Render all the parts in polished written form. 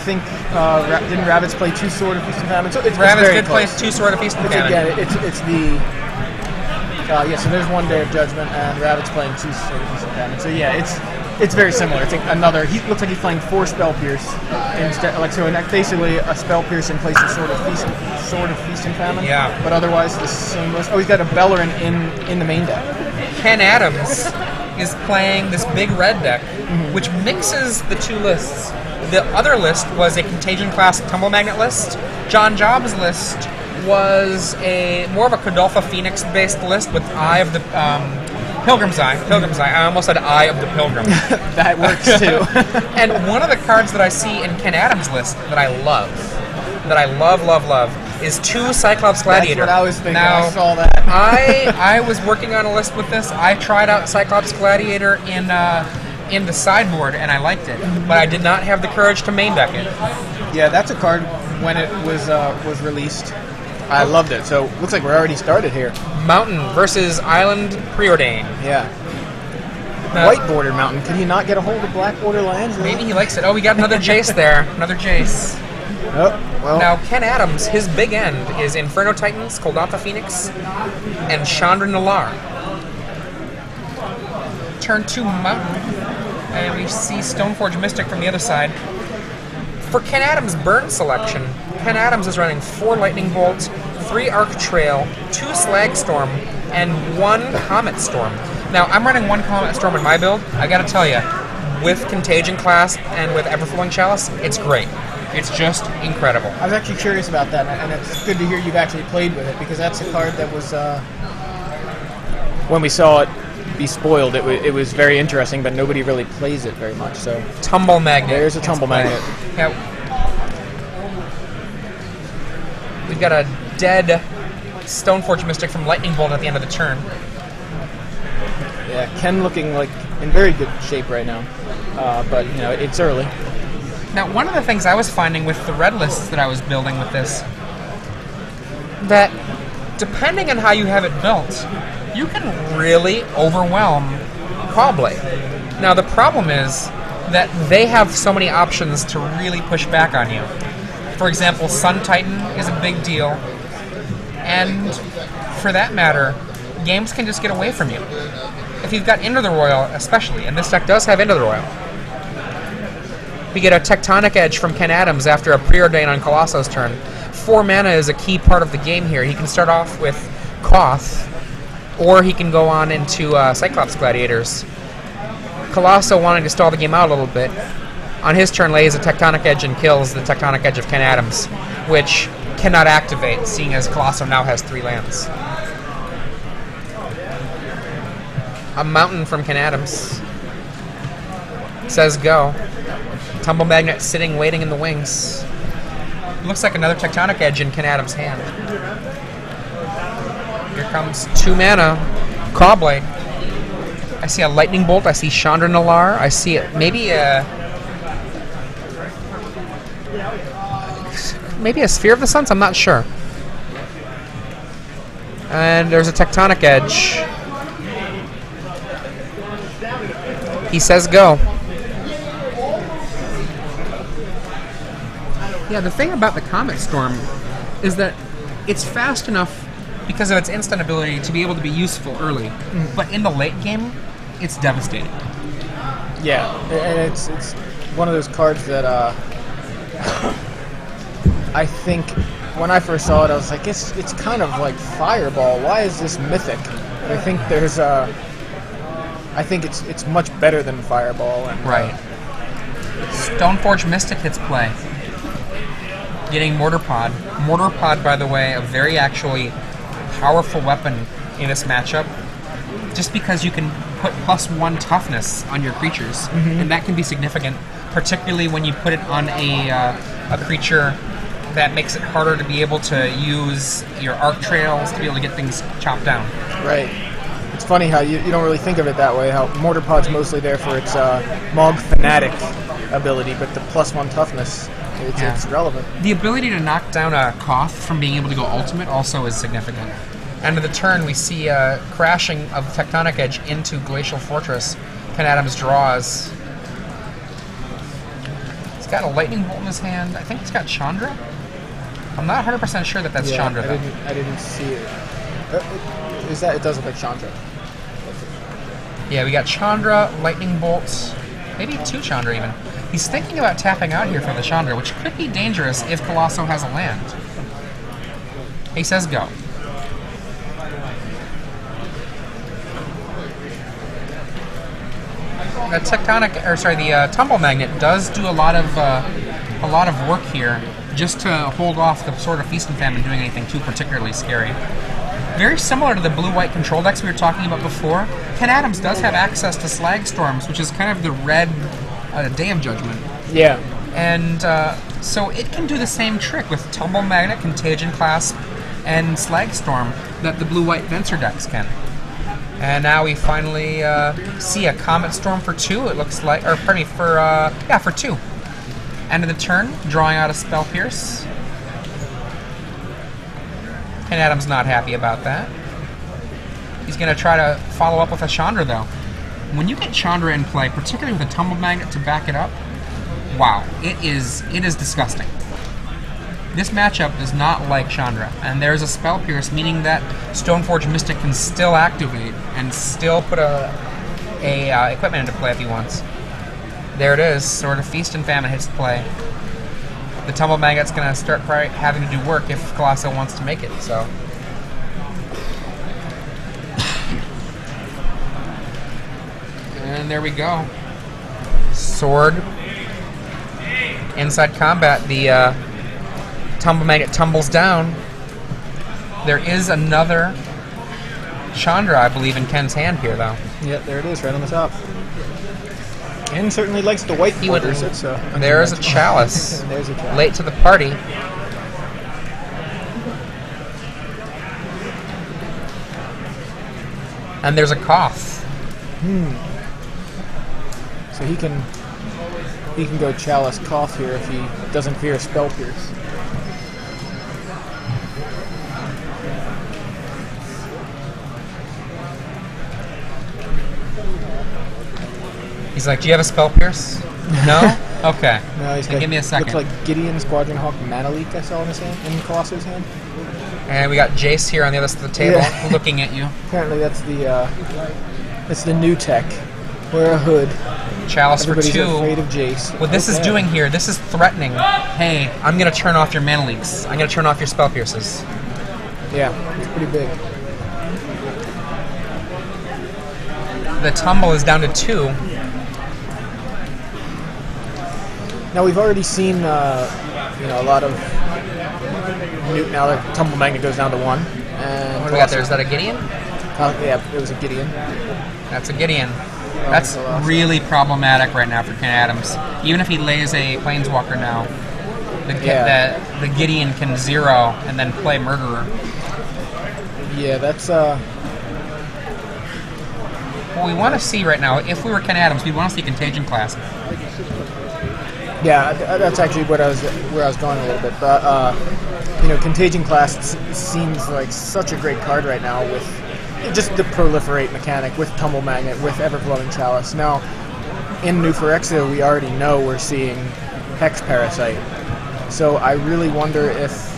think didn't Rabbits play 2 Sword of Feast and Famine? So it's Rabbits very did play close. 2 Sword of Feast and Famine. Again, it's the so there's 1 Day of Judgment and Rabbits playing 2 Sword of Feast and Famine. So yeah, it's very similar. It's another. He looks like he's playing 4 Spell Pierce instead. Basically a Spell Pierce in place of Sword of Feast and Famine. Yeah. But otherwise the same list. Oh, he's got a Bellerin in the main deck. Ken Adams is playing this big red deck, which mixes the 2 lists. The other list was a Contagion class Tumble Magnet list. John Jobs' list was more of a Kodolpha Phoenix based list with Eye of the Pilgrim's Eye. I almost said Eye of the Pilgrim. That works too. And one of the cards that I see in Ken Adams' list that I love, is 2 Cyclops Gladiator. That's what I was thinking. Now, I saw that. I was working on a list with this. I tried out Cyclops Gladiator in the sideboard, and I liked it, but I did not have the courage to main deck it. Yeah, that's a card when it was released. I loved it. So looks like we're already started here. Mountain versus Island Preordain. Yeah. White border mountain. Can you not get a hold of black border lands? Maybe he likes it. Oh, we got another Jace there. Another Jace. Oh, well. Now, Ken Adams, his big end is Inferno Titans, Kodolpha Phoenix, and Chandra Nalaar. Turn 2 Mountain, and we see Stoneforge Mystic from the other side. For Ken Adams' burn selection, Ken Adams is running 4 Lightning Bolts, 3 Arc Trail, 2 Slag Storm, and 1 Comet Storm. Now, I'm running 1 Comet Storm in my build. I gotta tell you, with Contagion class and with Everflowing Chalice, it's great. It's just incredible. I was actually curious about that, and it's good to hear you've actually played with it, because that's a card that was, when we saw it be spoiled, it was very interesting, but nobody really plays it very much. So Tumble Magnet. There's a Tumble Magnet. Yeah. We've got a dead Stoneforge Mystic from Lightning Bolt at the end of the turn. Yeah, Ken looking like in very good shape right now, but it's early. Now, one of the things I was finding with the red lists that I was building with this, that depending on how you have it built, you can really overwhelm Cawblade. Now, the problem is that they have so many options to really push back on you. For example, Sun Titan is a big deal, and for that matter, games can just get away from you. If you've got Into the Royal, especially, and this deck does have Into the Royal, we get a Tectonic Edge from Ken Adams after a Preordain on Colosso's turn. 4 mana is a key part of the game here. He can start off with Koth, or he can go on into Cyclops Gladiators. Calosso, wanting to stall the game out a little bit, on his turn lays a Tectonic Edge and kills the Tectonic Edge of Ken Adams, which cannot activate, seeing as Calosso now has 3 lands. A Mountain from Ken Adams. Says go. Tumble Magnet sitting, waiting in the wings. Looks like another Tectonic Edge in Ken Adams' hand. Here comes 2 mana. Cawblade. I see a Lightning Bolt. I see Chandra Nalaar. I see maybe a Sphere of the Suns. I'm not sure. And there's a Tectonic Edge. He says go. Yeah, the thing about the Comet Storm is that it's fast enough because of its instant ability to be able to be useful early, but in the late game, it's devastating. Yeah, and it's one of those cards that I think when I first saw it, I was like, it's kind of like Fireball. Why is this mythic? And I think there's I think it's much better than Fireball. And, right. Stoneforge Mystic hits play. Getting Mortar Pod. Mortar Pod, by the way, a very actually powerful weapon in this matchup. Just because you can put +1 toughness on your creatures, and that can be significant, particularly when you put it on a creature that makes it harder to be able to use your Arc Trails to be able to get things chopped down. Right. It's funny how you don't really think of it that way, how Mortar Pod's mostly there for its Mog Fanatic ability, but the +1 toughness, it's relevant. The ability to knock down a Koth from being able to go ultimate also is significant. End of the turn, we see a crashing of Tectonic Edge into Glacial Fortress. Ken Adams draws. He's got a lightning bolt in his hand. I think he's got Chandra. I'm not 100% sure that that's Chandra, though. I didn't see it. Is that? It does look like Chandra. Yeah, we got Chandra, lightning bolts, maybe 2 Chandra even. He's thinking about tapping out here for the Chandra, which could be dangerous if Calosso has a land. He says go. The the tumble magnet does do a lot of work here, just to hold off the sort of feast and famine doing anything too particularly scary. Very similar to the blue-white control decks we were talking about before, Ken Adams does have access to Slag Storms, which is kind of the red Day of Judgment. Yeah. And so it can do the same trick with Tumble Magnet, Contagion Clasp, and Slag Storm that the blue-white Venser decks can. And now we finally see a Comet Storm for 2, it looks like, or pardon me, for 2. End of the turn, drawing out a Spell Pierce. Ken Adams not happy about that. He's going to try to follow up with a Chandra, though. When you get Chandra in play, particularly with a Tumble Magnet to back it up, wow, it is disgusting. This matchup does not like Chandra, and there's a Spell Pierce, meaning that Stoneforge Mystic can still activate and still put a equipment into play if he wants. There it is, sort of Feast and Famine hits play. The Tumble Magnet's going to start having to do work if Calosso wants to make it, so. And there we go. Sword. Inside combat, the Tumble Magnet tumbles down. There is another Chandra, I believe, in Ken's hand here, though. Yep, there it is, right on the top. Ken certainly likes the white borders. There's a Chalice. There's a Chalice. Late to the party. And there's a Koth. So he can go Chalice Koth here if he doesn't fear a Spell Pierce. He's like, do you have a Spell Pierce? No? Okay. No, he's got, give me a second. Looks like Gideon, Squadron Hawk, Mana Leak I saw in his hand, in Colosso's hand. And we got Jace here on the other side of the table, looking at you. Apparently that's the new tech. Wear a hood. Chalice Everybody's for 2. Afraid of Jace. What this is doing here, this is threatening. Hey, I'm going to turn off your Mana Leaks. I'm going to turn off your Spell Pierces. Yeah, it's pretty big. The tumble is down to 2. Now we've already seen, a lot of Newt. Now the Tumble Magnet goes down to 1. And what do we got there? Is that a Gideon? Yeah, it was a Gideon. That's a Gideon. That's really problematic right now for Ken Adams. Even if he lays a Planeswalker now, the Gideon can 0 and then play Murderer. Yeah, that's What we want to see right now, if we were Ken Adams, we'd want to see Contagion Clasp. Yeah, that's actually where I was going a little bit. But Contagion Clasp seems like such a great card right now with just the proliferate mechanic with Tumble Magnet, with Everflowing Chalice. Now, in New Phyrexia, we already know we're seeing Hex Parasite. So I really wonder if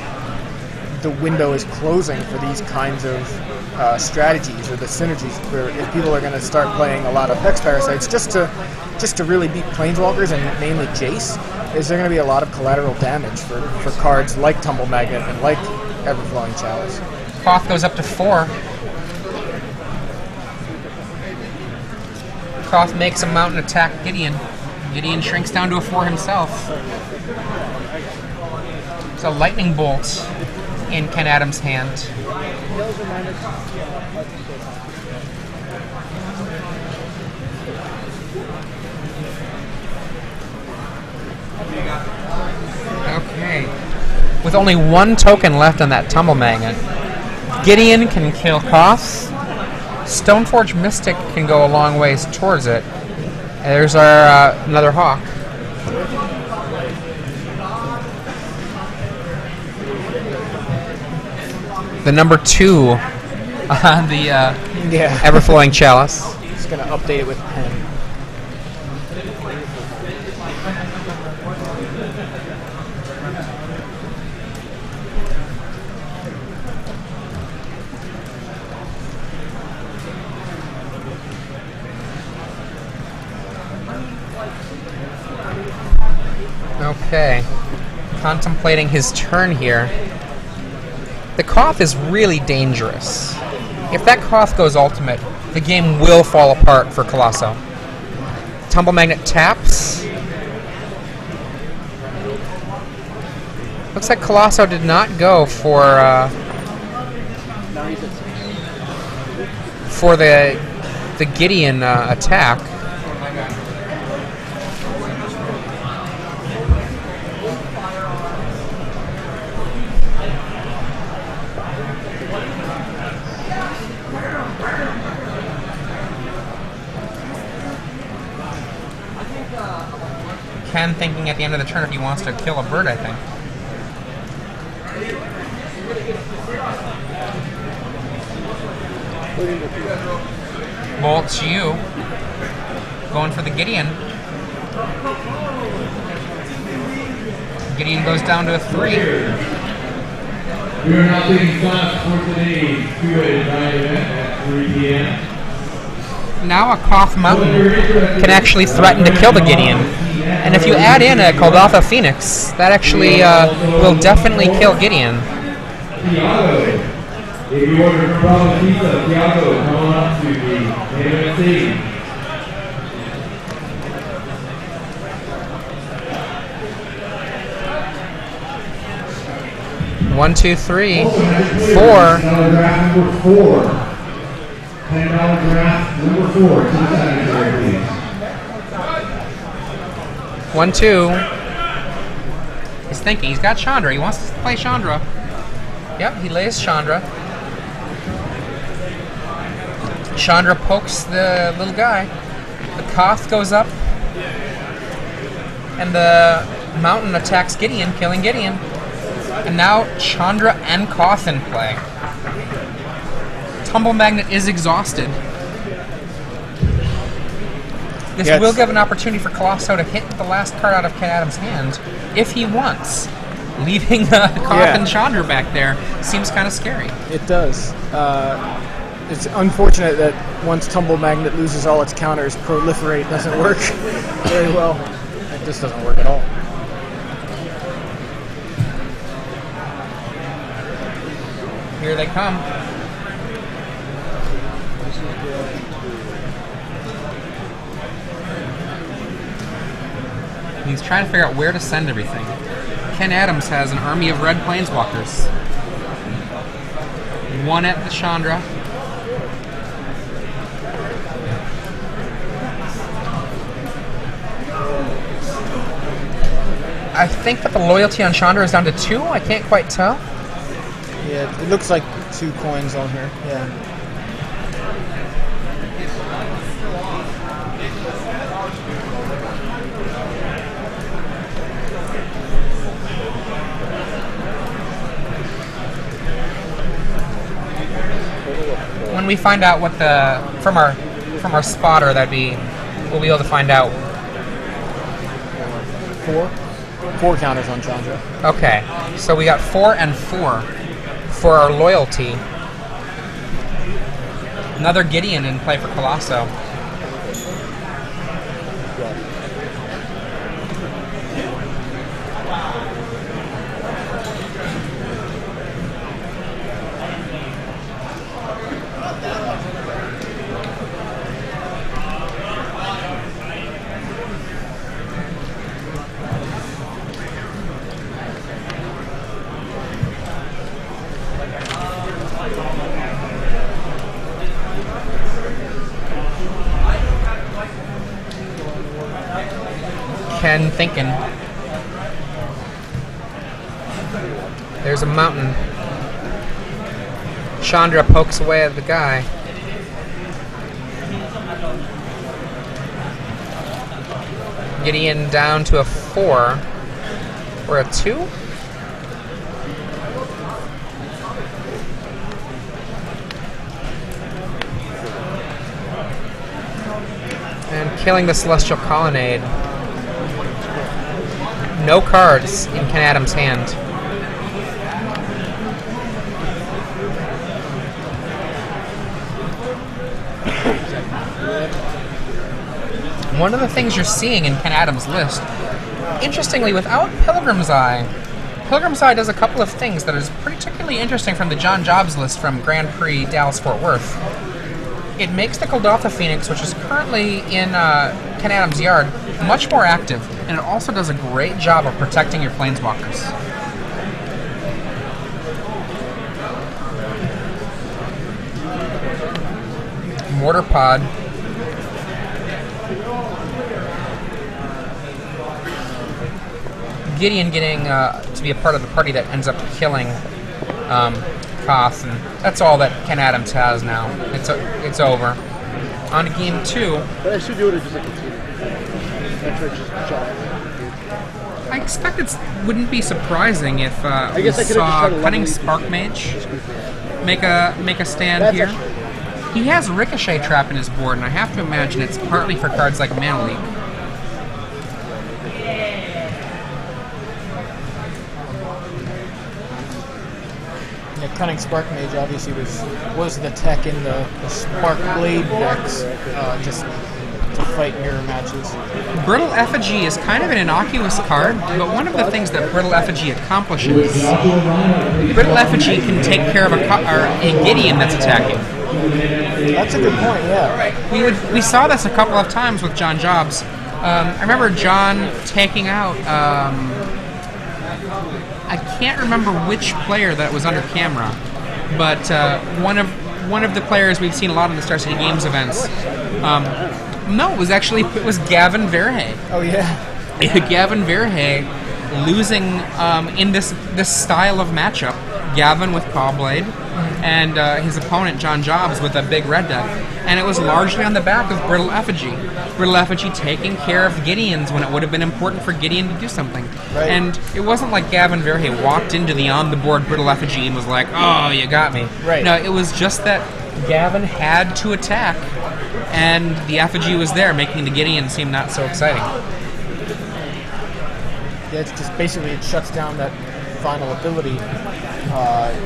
the window is closing for these kinds of strategies or the synergies, where if people are going to start playing a lot of Hex Parasites just to really beat Planeswalkers and mainly Jace, is there going to be a lot of collateral damage for cards like Tumble Magnet and like Everflowing Chalice. Koth goes up to 4. Koth makes a mountain attack Gideon. Gideon shrinks down to a 4 himself. It's a lightning bolt in Ken Adams' hand. Okay. With only 1 token left on that Tumble Magnet, Gideon can kill Koth. Stoneforge Mystic can go a long ways towards it. And there's our another Hawk. The number 2 on the Everflowing Chalice. Just gonna update it with pen. Okay. Contemplating his turn here. The Koth is really dangerous. If that Koth goes ultimate, the game will fall apart for Calosso. Tumble Magnet taps. Looks like Calosso did not go for the Gideon attack. Ken thinking at the end of the turn if he wants to kill a bird, I think. Bolts you. Going for the Gideon. Gideon goes down to a 3. We are now taking class for today's Q&A event at 3 p.m. Now a Koth Mountain can actually threaten to kill the Gideon. And if you add in a Golgotha Phoenix, that actually will definitely kill Gideon. Tiago, if you order Bravo Pizza, Tiago, come on up to the AMC. 1, 2, 3, 4. Draft number 4. $10 draft number 4 to the secretary, please. 1, 2. He's thinking. He's got Chandra. He wants to play Chandra. Yep, he lays Chandra. Chandra pokes the little guy. The Koth goes up. And the mountain attacks Gideon, killing Gideon. And now Chandra and Koth in play. Tumble Magnet is exhausted. This will give an opportunity for Calosso to hit the last card out of Ken Adams' hand, if he wants. Leaving Koth and Chandra back there seems kind of scary. It does. It's unfortunate that once Tumble Magnet loses all its counters, Proliferate doesn't work very well. It just doesn't work at all. Here they come. He's trying to figure out where to send everything. Ken Adams has an army of red planeswalkers. One at the Chandra. I think that the loyalty on Chandra is down to 2. I can't quite tell. Yeah, it looks like 2 coins on here. Yeah. When we find out what the from our spotter, we'll be able to find out. 4 counters on Chandra. Okay, so we got 4 and 4 for our loyalty. Another Gideon in play for Calosso. Ken thinking. There's a mountain. Chandra pokes away at the guy. Gideon down to a 4 or a 2. And killing the Celestial Colonnade. no cards in Ken Adams' hand. One of the things you're seeing in Ken Adams' list, interestingly, without Pilgrim's Eye does a couple of things that is particularly interesting from the John Jobs list from Grand Prix Dallas-Fort Worth. It makes the Golgotha Phoenix, which is currently in Ken Adams' yard, much more active, and it also does a great job of protecting your planeswalkers. Mortar Pod. Gideon getting to be a part of the party that ends up killing Koth, and that's all that Ken Adams has now. It's over. On to game 2. But I should do it just like a team. I expect it wouldn't be surprising if I we guess I could've just saw tried to Cunning level Spark Mage make a stand That's here. actually- He has Ricochet Trap in his board, and I have to imagine it's partly for cards like Mana Leak. Yeah, Cunning Spark Mage obviously was the tech in the Spark Blade decks, just to fight mirror matches. Brittle Effigy is kind of an innocuous card, but one of the things that Brittle Effigy accomplishes, Brittle Effigy can take care of a Gideon that's attacking. That's a good point, yeah. We saw this a couple of times with John Jobs. I remember John taking out, I can't remember which player that was under camera, but one of the players we've seen a lot in the Star City Games events. No, it was Gavin Verhey. Oh yeah. Gavin Verhey losing in this style of matchup. Gavin with Cawblade, and his opponent John Jobs with a big red deck, and it was largely on the back of Brittle Effigy. Brittle Effigy taking care of Gideons when it would have been important for Gideon to do something. Right. And it wasn't like Gavin Verhey walked into the on the board Brittle Effigy and was like, "Oh, you got me." Right. No, it was just that Gavin had to attack, and the Effigy was there, making the Gideon seem not so exciting. Yeah, it's just basically it shuts down that final ability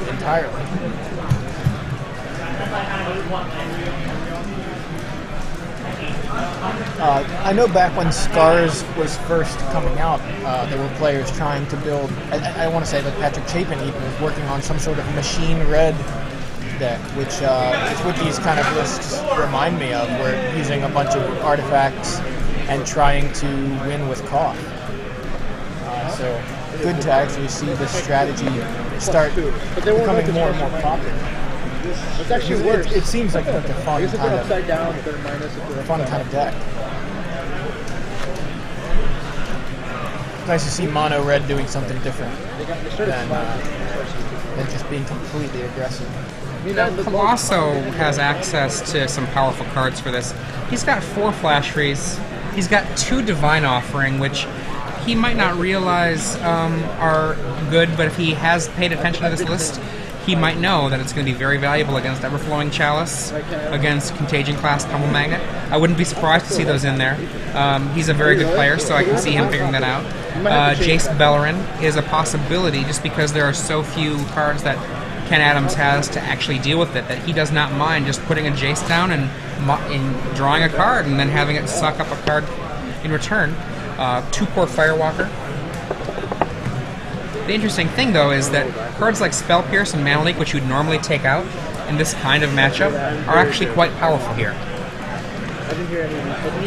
entirely. I know back when Scars was first coming out, there were players trying to build. I want to say that Patrick Chapin even was working on some sort of machine red deck, which is what these kind of lists remind me of, where using a bunch of artifacts and trying to win with Koth. So good to actually see this strategy start becoming more and more popular. It's actually worse. It seems like a fun I guess if kind they're of upside down, if they're minus, if they're fun upside kind of down. deck. Nice to see mono red doing something different They started than just being completely aggressive. Calosso has access to some powerful cards for this. He's got 4 Flash Freeze. He's got 2 Divine Offering, which he might not realize are good, but if he has paid attention to this list, he might know that it's going to be very valuable against Everflowing Chalice, against Contagion Class Pummel Magnet. I wouldn't be surprised to see those in there. He's a very good player, so I can see him figuring that out. Jace Bellerin is a possibility just because there are so few cards that Ken Adams has to actually deal with it, that he does not mind just putting a Jace down and drawing a card and then having it suck up a card in return. 2 Port Firewalker. The interesting thing, though, is that cards like Spell Pierce and Mana Leak, which you'd normally take out in this kind of matchup, are actually quite powerful here.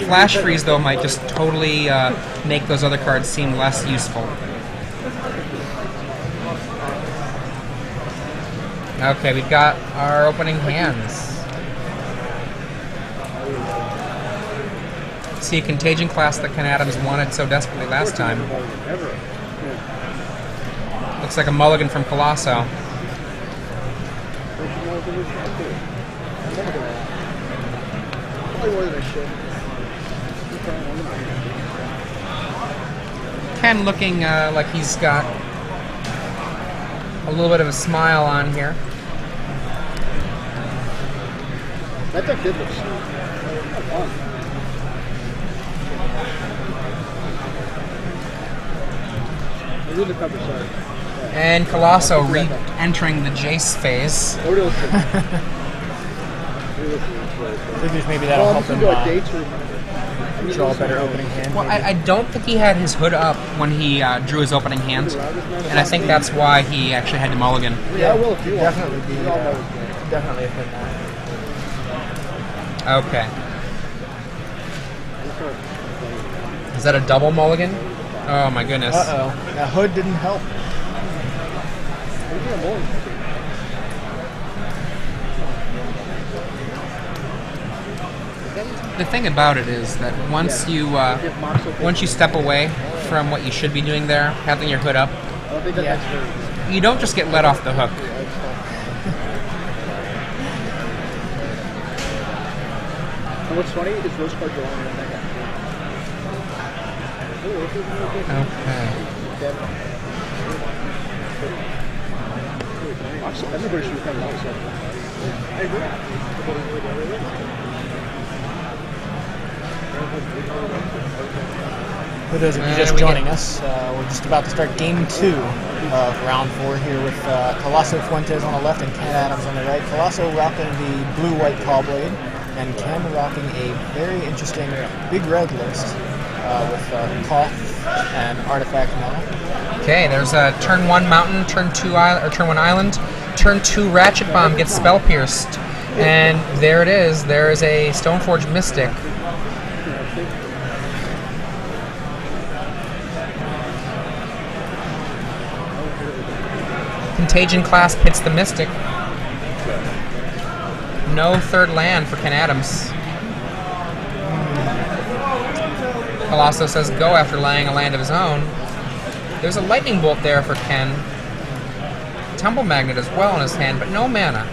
Flash Freeze, though, might just totally make those other cards seem less useful. Okay, we've got our opening hands. See a Contagion Class that Ken Adams wanted so desperately last time. Looks like a mulligan from Calosso. Ken looking like he's got a little bit of a smile on here. That deck did look fun. He's in the cover, sorry. And Calosso re-entering the Jace phase. Figures maybe that'll help him draw a better opening hand. Well, I don't think he had his hood up when he drew his opening hand, and I think that's why he actually had to mulligan. Yeah, I will if you want. Definitely a hit now. Okay. Is that a double mulligan? Oh my goodness. Uh-oh. That hood didn't help. The thing about it is that once you step away from what you should be doing there, having your hood up, you don't just get let off the hook. And what's funny is those cards are all in the deck. Okay. Everybody should have done I agree. For those of you just joining us, we're just about to start game 2 of round 4 here with Calosso Fuentes on the left and Ken Adams on the right. Calosso rocking the blue-white claw blade, and Ken rocking a very interesting big red list with Koth and Artifact Mana. Okay, there's a turn 1 mountain, turn 2 island, or turn 1 island, turn 2 ratchet bomb gets spell pierced, and there it is. There is a Stoneforge Mystic. Contagion Clasp hits the Mystic. No third land for Ken Adams. Calosso says go after laying a land of his own. There's a Lightning Bolt there for Ken. Tumble Magnet as well in his hand, but no mana.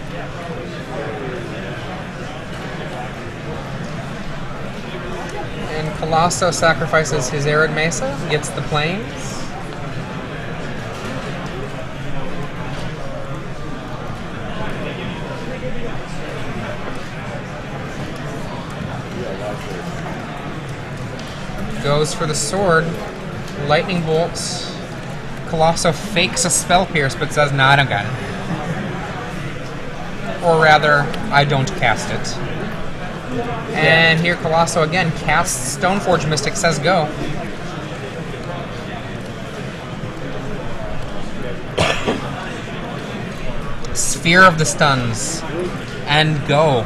And Calosso sacrifices his Arid Mesa, gets the Plains. Goes for the sword. Lightning bolts. Calosso fakes a spell pierce but says, nah, I don't got it. Or rather, I don't cast it. And here Calosso again casts Stoneforge Mystic, says go. Sphere of the Stuns. And go.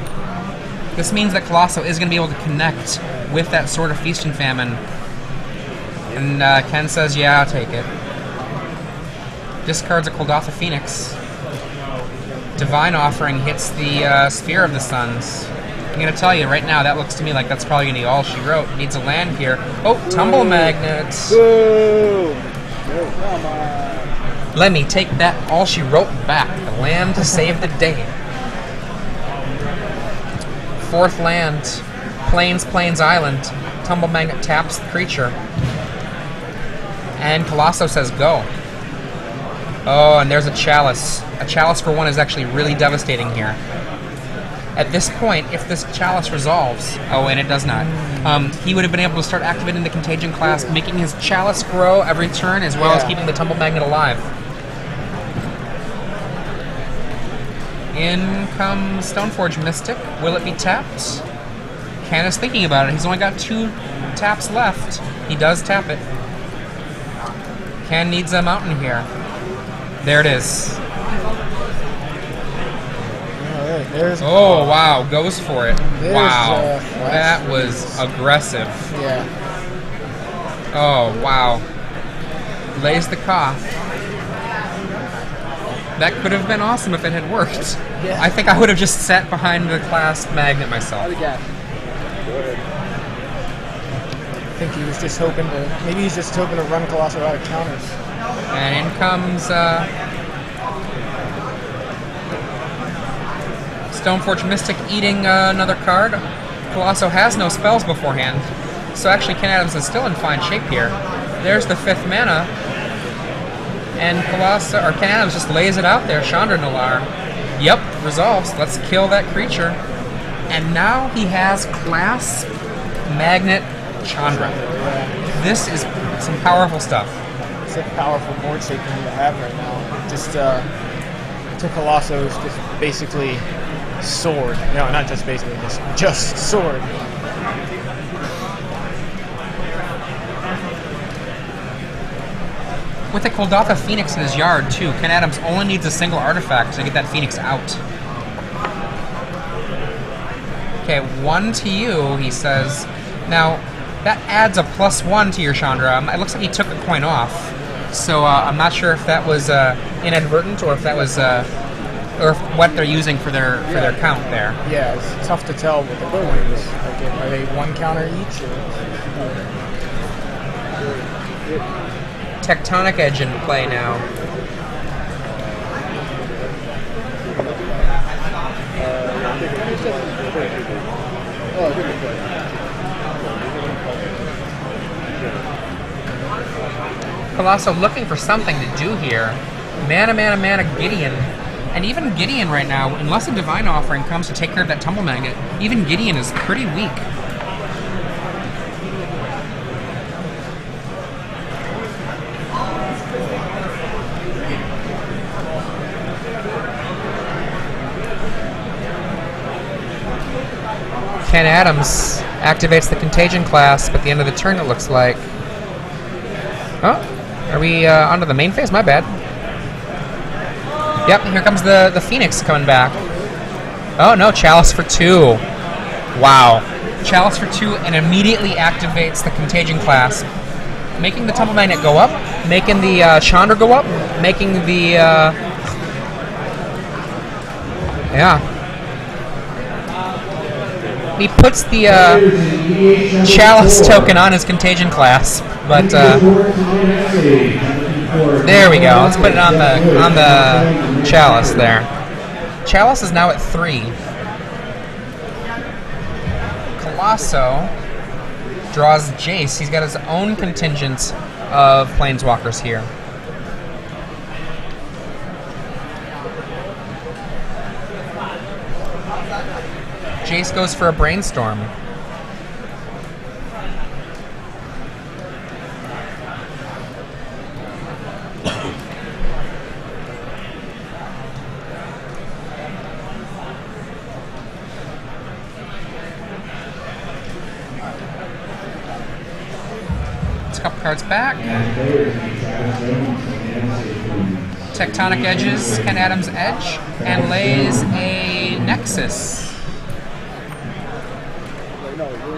This means that Calosso is going to be able to connect with that Sword of Feast and Famine. And Ken says, yeah, I'll take it. Discards a Kuldotha Phoenix. Divine Offering hits the Sphere of the Suns. I'm going to tell you right now, that looks to me like that's probably going to be all she wrote. Needs a land here. Oh, Tumble Magnet. Let me take that all she wrote back. The land to save the day. 4th land. Plains Island. Tumble Magnet taps the creature. And Calosso says go. Oh, and there's a Chalice. A Chalice for 1 is actually really devastating here. At this point, if this Chalice resolves... Oh, and it does not. He would have been able to start activating the Contagion Clasp, making his Chalice grow every turn, as well as keeping the Tumble Magnet alive. In comes Stoneforge Mystic. Will it be tapped? Ken is thinking about it. He's only got 2 taps left. He does tap it. Ken needs a mountain here. There it is. Oh, wow. Goes for it. Wow. That was aggressive. Yeah. Oh, wow. Lays the Koth. That could have been awesome if it had worked. Yeah. I think I would have just sat behind the Clasp Magnet myself. I think he was just hoping to... Maybe he's just hoping to run Colosso out of counters. And in comes Stoneforge Mystic eating another card. Calosso has no spells beforehand, so actually Ken Adams is still in fine shape here. There's the 5th mana, and Ken Adams just lays it out there. Chandra Nalar. Yep, resolves. Let's kill that creature. And now he has Clasp Magnet Chandra. This is some powerful stuff. such powerful board shape we need to have right now. Just to Calosso's just basically sword. No, not just basically, just sword. With a Kuldotha Phoenix in his yard, too, Ken Adams only needs a single artifact to get that Phoenix out. Okay, 1 to you, he says. Now, that adds a +1 to your Chandra. It looks like he took a coin off. So I'm not sure if that was inadvertent or if that was or if what they're using for their count there. Yeah, it's tough to tell with the coins. Like, are they 1 counter each? Tectonic Edge in play now. Colosso looking for something to do here. Mana, Gideon. And even Gideon right now, unless a Divine Offering comes to take care of that Tumble Magnet, even Gideon is pretty weak. Ken Adams activates the Contagion class at the end of the turn, it looks like. Oh, are we onto the main phase? My bad. Yep, here comes the Phoenix coming back. Oh no, Chalice for 2. Wow. Chalice for 2 and immediately activates the Contagion class, making the Tumble Magnet go up, making the Chandra go up, making the... yeah. He puts the Chalice token on his Contagion class, but there we go. Let's put it on the Chalice there. Chalice is now at 3. Colosso draws Jace. He's got his own contingent of Planeswalkers here. Jace goes for a Brainstorm. Let's couple cards back. Tectonic Edges, Ken Adams Edge, and lays a Nexus.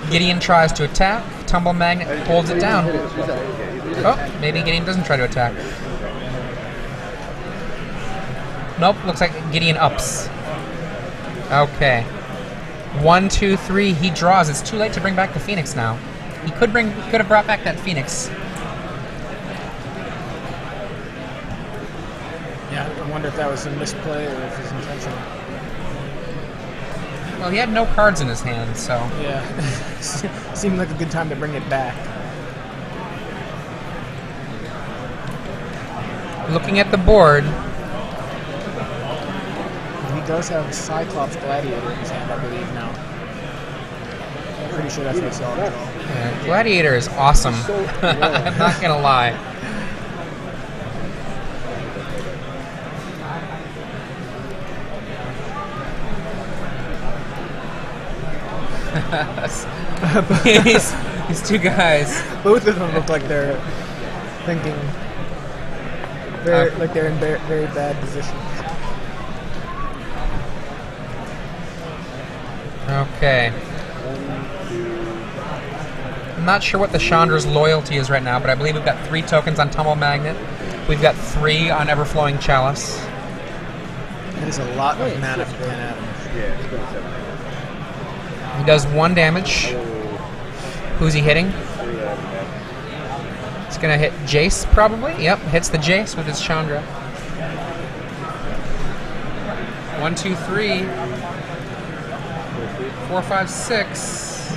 Gideon tries to attack. Tumble Magnet holds it down. Oh, maybe Gideon doesn't try to attack. Nope, looks like Gideon ups. Okay. 1, 2, 3, he draws. It's too late to bring back the Phoenix now. He could have brought back that Phoenix. Yeah, I wonder if that was a misplay or if it's intentional. Well, he had no cards in his hand, so... Yeah. Seemed like a good time to bring it back. Looking at the board... He does have a Cyclops Gladiator in his hand, I believe, now. I'm pretty sure that's what I saw. Yeah, Gladiator is awesome. I'm not gonna lie. these two guys. Both of them look like they're thinking, like they're in very bad positions. Okay. I'm not sure what the Chandra's loyalty is right now, but I believe we've got 3 tokens on Tumble Magnet. We've got 3 on Everflowing Chalice. That is a lot of mana for Ken Adams. He does 1 damage. Who's he hitting? He's gonna hit Jace, probably. Yep, hits the Jace with his Chandra. 1, 2, 3, 4, 5, 6.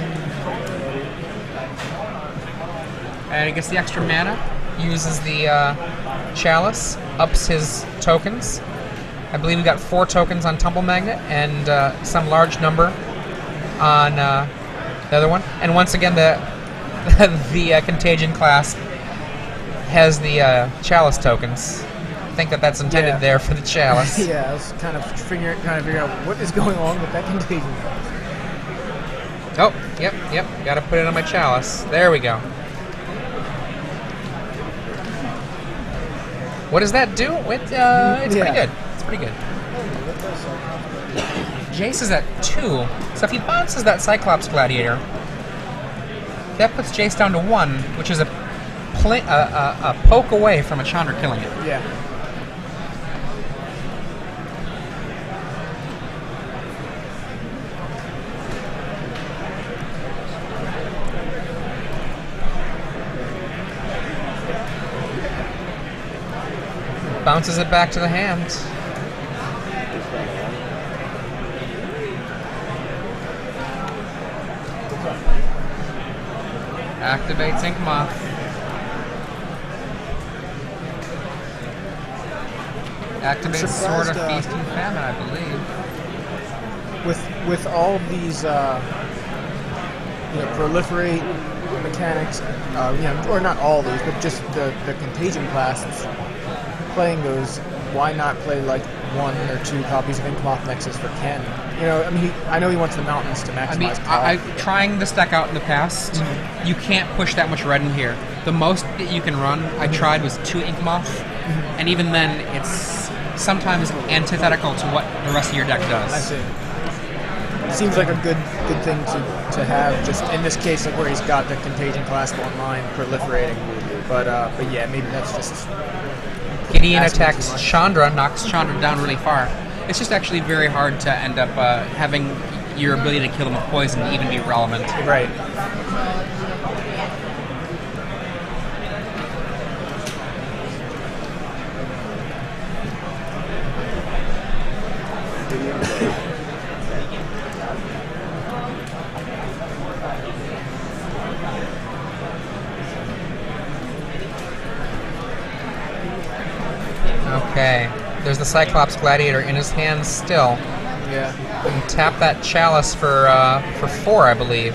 And he gets the extra mana. Uses the Chalice, ups his tokens. I believe we got 4 tokens on Tumble Magnet and some large number on the other one. And once again, the Contagion class has the chalice tokens. I think that's intended there for the chalice. Yeah, I was kind of trying to figure out what is going on with that contagion. Oh, yep. Got to put it on my chalice. There we go. What does that do? It's pretty good. It's pretty good. Jace is at 2, so if he bounces that Cyclops Gladiator, that puts Jace down to 1, which is a poke away from a Chandra killing it. Yeah. Bounces it back to the hand. Activates Ink Moth. Activates Sword of Feast and Famine, I believe. With all these proliferate mechanics, or not all these, but just the contagion classes. Playing those, why not play like 1 or 2 copies of Ink Moth Nexus for Ken? I know he wants the mountains to maximize. I trying this deck out in the past. Mm-hmm. You can't push that much red in here. The most that you can run, I tried, was 2 Ink Moth, and even then, it's sometimes antithetical to what the rest of your deck does. I see. Seems like a good thing to have. Just in this case, like where he's got the contagion class online proliferating, but yeah, maybe that's just. Gideon attacks Chandra, knocks Chandra down really far. It's just actually very hard to end up having your ability to kill them with poison even be relevant. Right. Okay, there's the Cyclops Gladiator in his hand still. Yeah. And tap that chalice for 4, I believe.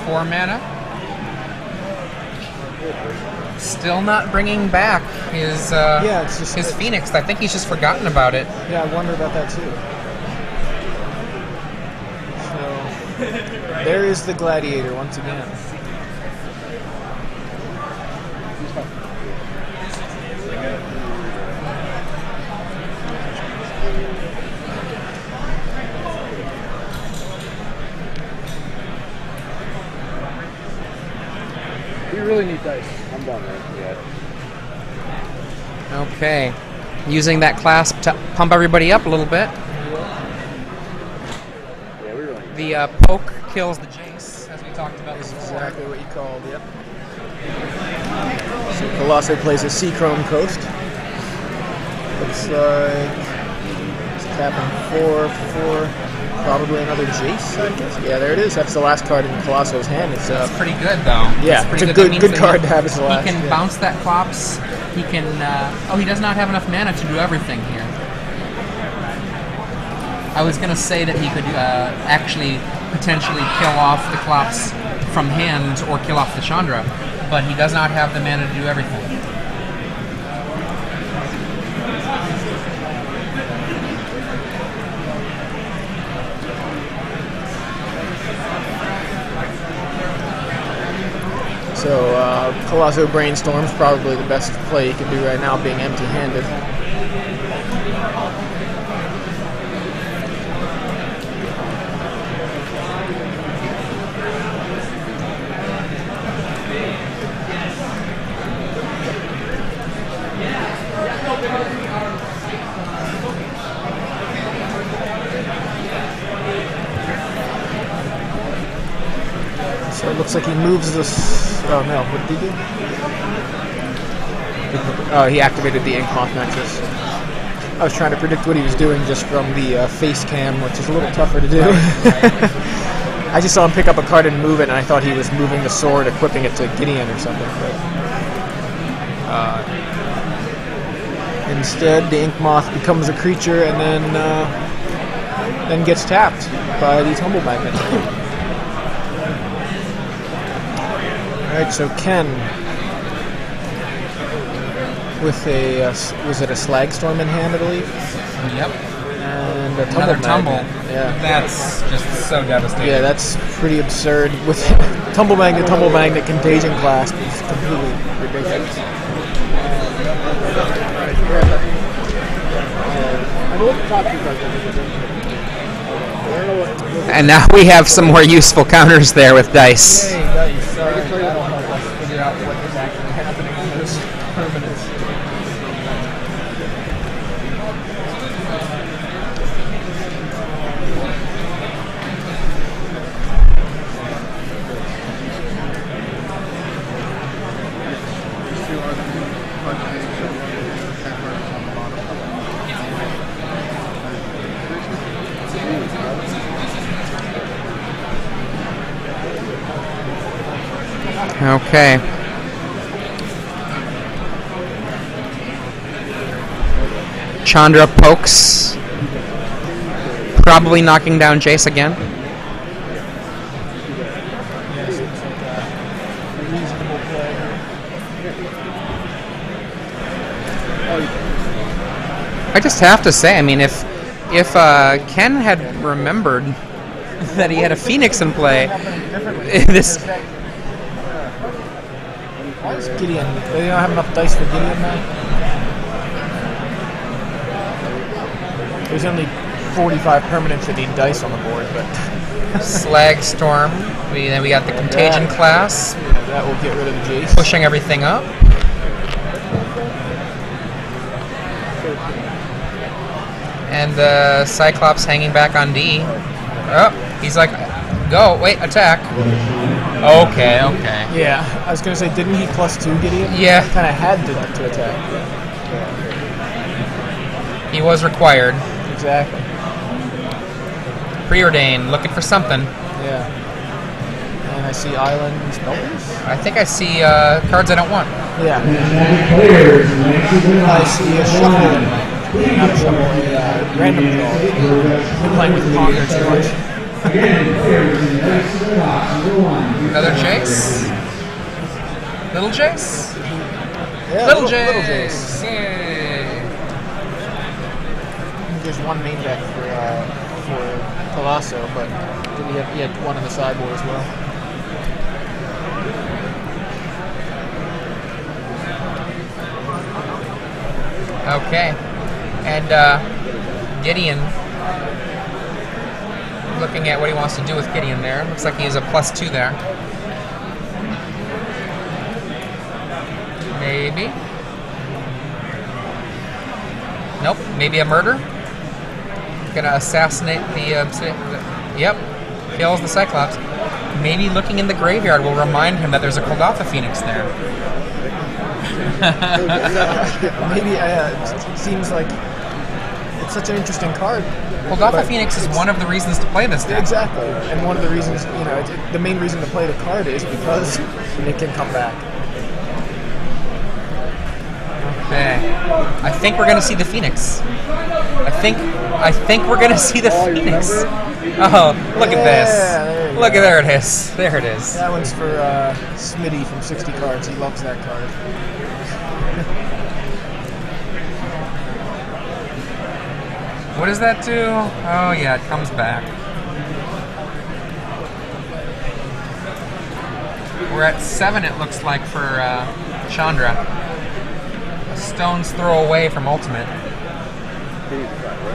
Four mana. Still not bringing back his his Phoenix. I think he's just forgotten about it. Yeah, I wonder about that too. So there is the Gladiator once again. We really need dice. I'm done right yet. Okay. Using that clasp to pump everybody up a little bit. Yeah, we really need The poke kills the Jace, as we talked about That's before. exactly what you called, yep. So Calosso plays a Sea-Chrome Coast. Looks like it's tapping 4. Probably another Jace, I guess. Yeah, there it is. That's the last card in Colosso's hand. It's That's pretty good, though. yeah, it's a good card to have as the last. He can bounce that Clops. He can. He does not have enough mana to do everything here. I was gonna say that he could actually potentially kill off the Clops from hand or kill off the Chandra, but he does not have the mana to do everything. So Calosso Brainstorm's probably the best play he can do right now, being empty-handed. So it looks like he moves this. Oh no, what did he do? Oh, he activated the Ink Moth Nexus. I was trying to predict what he was doing just from the face cam, which is a little tougher to do. I just saw him pick up a card and move it, and I thought he was moving the sword, equipping it to Gideon or something. But instead, the Ink Moth becomes a creature and then gets tapped by these Humble Magnets. Alright, so Ken with a, was it a Slag Storm in hand, I believe? Yep. And a tumble Another tumble. magnet. Yeah. That's just so devastating. Yeah, that's pretty absurd. With tumble magnet, contagion clasp is completely ridiculous. And now we have some more useful counters there with dice. Hey, dice. Sorry, I don't know if I figure out what is actually happening on those permanents. Okay. Chandra pokes. Probably knocking down Jace again. I just have to say, I mean, if Ken had remembered that he had a Phoenix in play, this. Why is Gideon? They don't have enough dice for Gideon now? There's only 45 permanents that need dice on the board, but... Slag Storm. Then we got the Contagion class. That will get rid of the Jace. Pushing everything up. And the Cyclops hanging back on D. Oh, he's like, go, wait, attack. Okay. Yeah, I was going to say, didn't he +2 Gideon? Yeah. Kind of had to attack. He was required. Exactly. Preordained, looking for something. Yeah. And I see Island Spellers? I think I see cards I don't want. Yeah. I see a shuffle. Not a shuffle, a random draw. Been playing with Ponder too much. Another Jace? Little Jace? Yeah, Little Jace. Jace! Yay. There's one main deck for Calosso, but he had one in the sideboard as well. Okay. And Gideon, looking at what he wants to do with Gideon there. Looks like he has a +2 there. Maybe. Nope. Maybe a murder. Gonna assassinate the... yep. Kills the Cyclops. Maybe looking in the graveyard will remind him that there's a Kuldotha Phoenix there. Maybe it seems like it's such an interesting card. Kuldotha Phoenix is one of the reasons to play this deck. Exactly, and one of the reasons, the main reason to play the card is because it can come back. Okay, I think we're gonna see the Phoenix. I think we're gonna see the Phoenix. Oh, look at this! Look at there it is. There it is. That one's for Smitty from 60 Cards. He loves that card. What does that do? Oh yeah, it comes back. We're at 7, it looks like, for Chandra. A stone's throw away from Ultimate.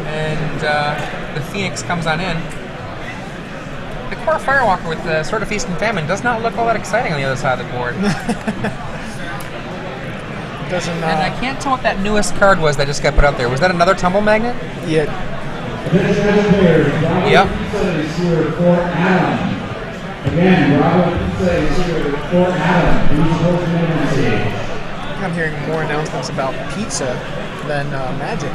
And the Phoenix comes on in. The core Firewalker with the Sword of Feast and Famine does not look all that exciting on the other side of the board. Doesn't. And I can't tell what that newest card was that just got put out there. Was that another Tumble Magnet? Yeah. Yep. Again, Bravo Pizza is here for Adam. I'm hearing more announcements about pizza than Magic.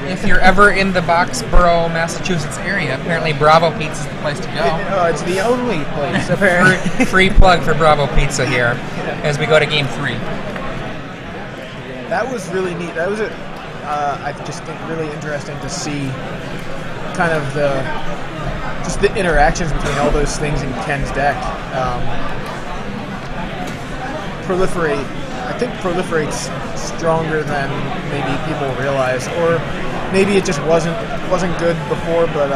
If you're ever in the Boxborough, Massachusetts area, apparently Bravo Pizza is the place to go. It's the only place, apparently. Free plug for Bravo Pizza here as we go to Game 3. That was really neat. That was I just think really interesting to see kind of the interactions between all those things in Ken's deck. proliferate. I think proliferates stronger than maybe people realize, or maybe it just wasn't good before, but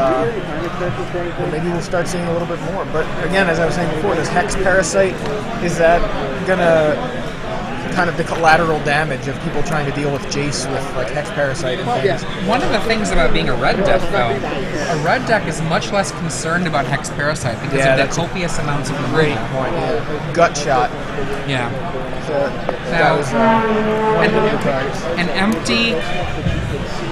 maybe we'll start seeing a little bit more. But again, as I was saying before, this Hex Parasite, is that gonna kind of the collateral damage of people trying to deal with Jace with like Hex Parasite and things? One of the things about being a red deck, though, a red deck is much less concerned about Hex Parasite because of the copious amounts of Great removal. point. Yeah. Gut shot. Yeah. That was an empty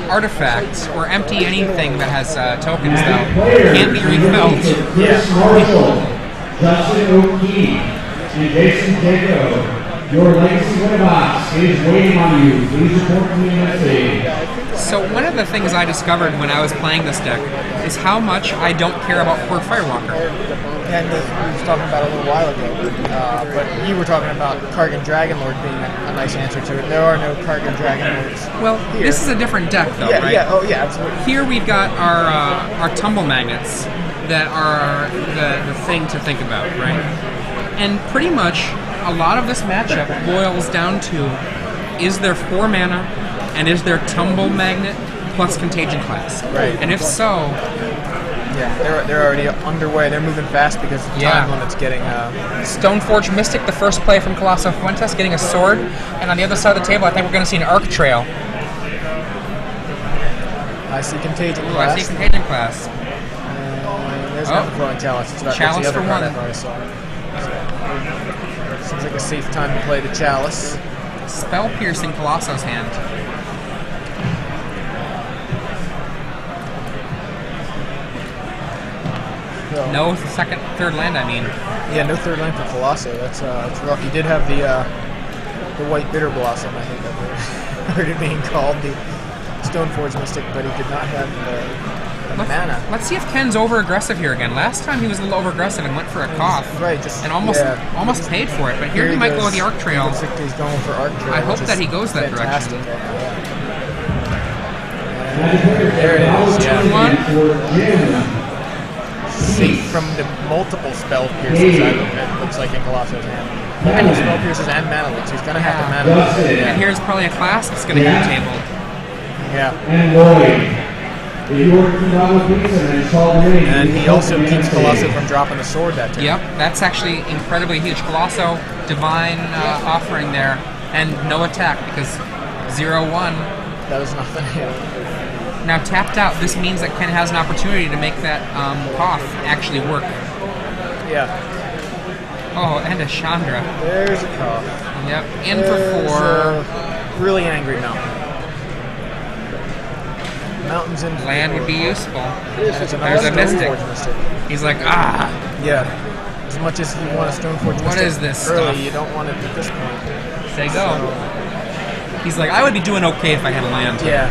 artifact or empty anything that has tokens, though, can't be refilled. Chris Marshall, Justin O'Keefe, and Jason Jacob. Your legacy win box is waiting on you. Please report to me next day. So one of the things I discovered when I was playing this deck is how much I don't care about Fort Firewalker. And we were talking about it a little while ago, but you were talking about Kargan Dragonlord being a nice answer to it. There are no Kargan Dragonlords. Well, here. this is a different deck, though, Yeah, right? yeah, oh yeah, absolutely. Here we've got our tumble magnets that are the thing to think about, right? And pretty much a lot of this matchup boils down to, is there 4 mana and is there tumble magnet plus contagion class? Right. And if so, yeah, they're already underway. They're moving fast because the time limit's getting. Stoneforge Mystic, the first play from Calosso Fuentes, getting a sword, and on the other side of the table, I think we're going to see an Arc Trail. I see contagion Ooh, class. I see contagion class. There's no flowing chalice. It's Chalice the other for card one. I've already saw. Seems like a safe time to play the chalice. Spell piercing Colosso's hand. So, No third land, I mean. Yeah, no third land for Colosso. That's rough. He did have the white bitter blossom, I think I've heard it being called, the Stoneforge Mystic, but he did not have the mana. Let's see if Ken's over aggressive here again. Last time he was a little over aggressive and went for a cough. Right, and almost paid for it. But here he might go with the Arc Trail. Looks like he's going for Arc Trail. I hope that he goes that fantastic. direction. There it is. Yeah. 2-1. Safe from the multiple spell pierces. It looks like in Colosso's hand. And spell pierces and mana leaks. He's gonna have to mana leak. And here's probably a class that's gonna get tabled. Yeah. And Lloyd. And he also keeps Calosso from dropping the sword that turn. Yep, that's actually incredibly huge. Colosso, divine offering there, and no attack because 0-1. That was nothing. Now tapped out, this means that Ken has an opportunity to make that cough actually work. Yeah. Oh, and a Chandra. There's a cough. Yep, in for 4. Really angry mountain. Mountains in Land would be useful. There's a Mystic. He's like, ah. Yeah. As much as you want a Stoneforge Mystic What is this early, stuff? you don't want it at this point. Say go. He's like, I would be doing okay if I had a land. Yeah.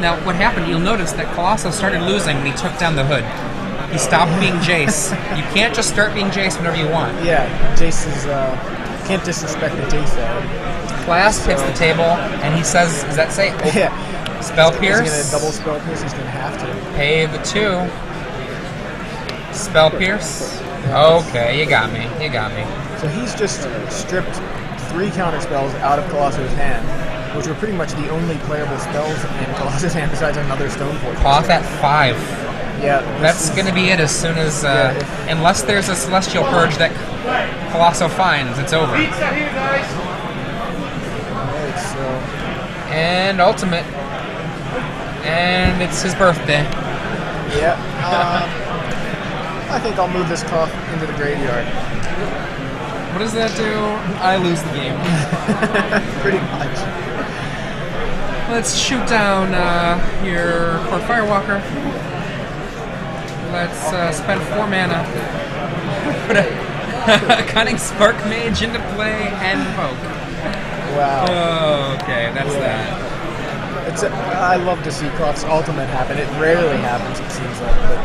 Now, what happened, you'll notice that Colosso started losing when he took down the hood. He stopped being Jace. You can't just start being Jace whenever you want. Yeah, Jace is, can't disrespect the Jace though. Class hits the table, and he says, does that say? Oh, Yeah. Spell He's Pierce. going to double Spell Pierce, he's going to have to. Pay the 2. Spell Pierce. Okay, you got me. You got me. So he's just stripped 3 counter spells out of Colosso's hand, which were pretty much the only playable spells in Colosso's hand besides another Stoneforge. Cloth at 5. Yeah. That's going to be it as soon as... unless there's a Celestial Purge that Colosso finds, it's over. Right, so... And Ultimate. And it's his birthday. Yeah. I think I'll move this cough into the graveyard. What does that do? I lose the game. Pretty much. Let's shoot down your Fort Firewalker. Let's spend 4 mana. Put a Cunning Spark Mage into play and poke. Wow. Oh, okay, that's that. I love to see Koff's ultimate happen. It rarely happens, it seems like. But